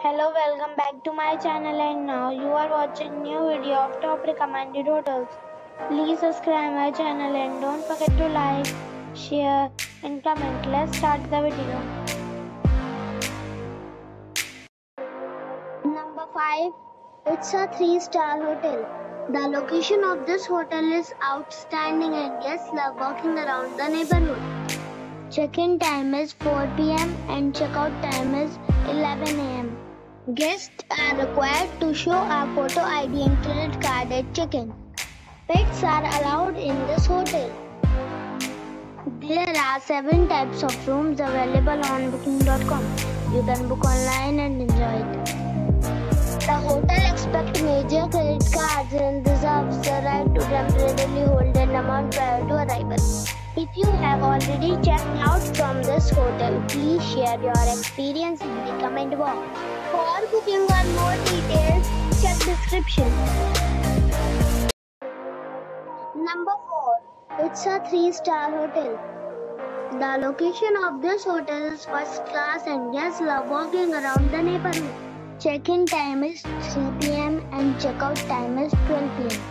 Hello, welcome back to my channel, and now you are watching new video of top recommended hotels. Please subscribe my channel and don't forget to like, share and comment. Let's start the video. Number 5. It's a 3-star hotel. The location of this hotel is outstanding and guests love walking around the neighborhood. Check-in time is 4 p.m. and check-out time is 11 a.m. Guests are required to show a photo ID and credit card at check-in. Pets are allowed in this hotel. There are 7 types of rooms available on booking.com. You can book online and enjoy it. The hotel expects major credit cards and reserves the right to temporarily hold an amount prior to arrival. If you have already checked out from this hotel, please share your experience in the comment box. For booking or more details, check description. Number 4. It's a 3-star hotel. The location of this hotel is first class and guests love walking around the neighborhood. Check-in time is 3 p.m. and check-out time is 12 p.m.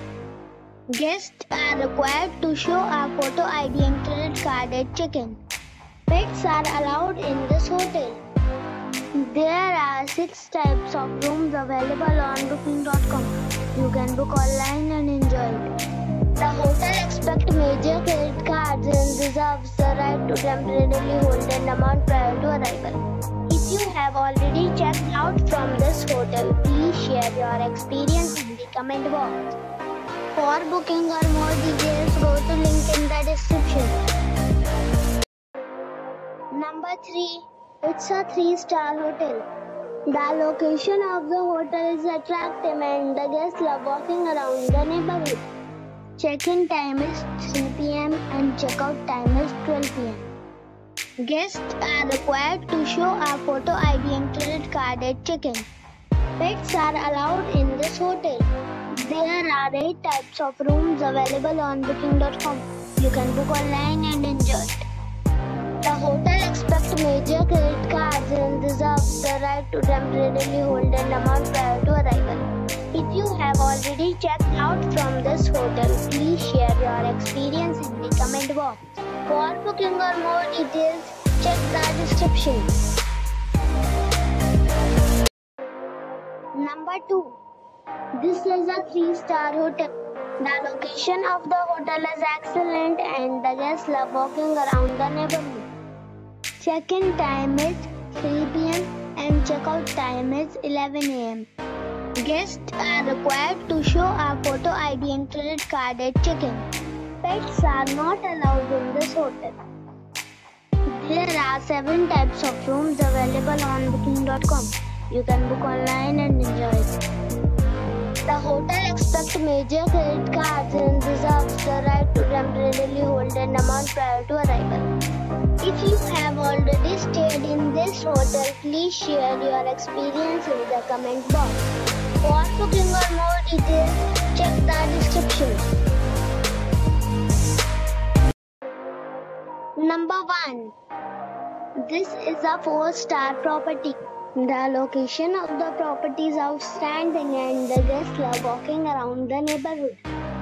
Guests are required to show a photo ID and credit card at check-in. Pets are allowed in this hotel. There are 6 types of rooms available on booking.com. You can book online and enjoy it. The hotel expects major credit cards and reserves the right to temporarily hold an amount prior to arrival. If you have already checked out from this hotel, please share your experience in the comment box. For booking or more details, go to link in the description. Number 3. It's a 3-star hotel. The location of the hotel is attractive and the guests love walking around the neighborhood. Check-in time is 3 p.m. and check-out time is 12 p.m. Guests are required to show a photo ID and credit card at check-in. Pets are allowed in this hotel. There are 8 types of rooms available on booking.com. You can book online and enjoy it. The hotel expects major credit cards and reserves the right to temporarily hold an amount prior to arrival. If you have already checked out from this hotel, please share your experience in the comment box. For booking or more details, check the description. Number 2. This is a 3-star hotel. The location of the hotel is excellent and the guests love walking around the neighborhood. Check-in time is 3 p.m. and check-out time is 11 a.m. Guests are required to show a photo ID and credit card at check-in. Pets are not allowed in this hotel. There are 7 types of rooms available on booking.com. You can book online and enjoy it. The hotel expects major credit cards and reserves the right to temporarily hold an amount prior to arrival. If you have already stayed in this hotel, please share your experience in the comment box. For booking or more details, check the description. Number 1. This is a 4-star property. The location of the property is outstanding and the guests love walking around the neighborhood.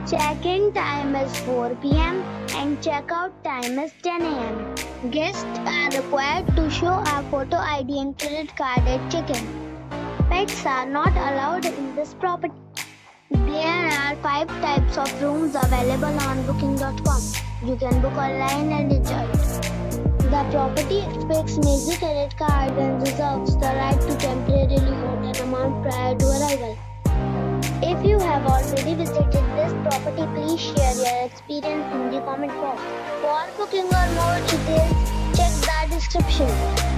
Check-in time is 4 p.m. and check-out time is 10 a.m. Guests are required to show a photo ID and credit card at check-in. Pets are not allowed in this property. There are 5 types of rooms available on booking.com. You can book online and enjoy it. The property expects major credit card and reserves the right to temporarily hold an amount prior to arrival. If you have already visited this property, please share your experience in the comment box. For booking or more details, check the description.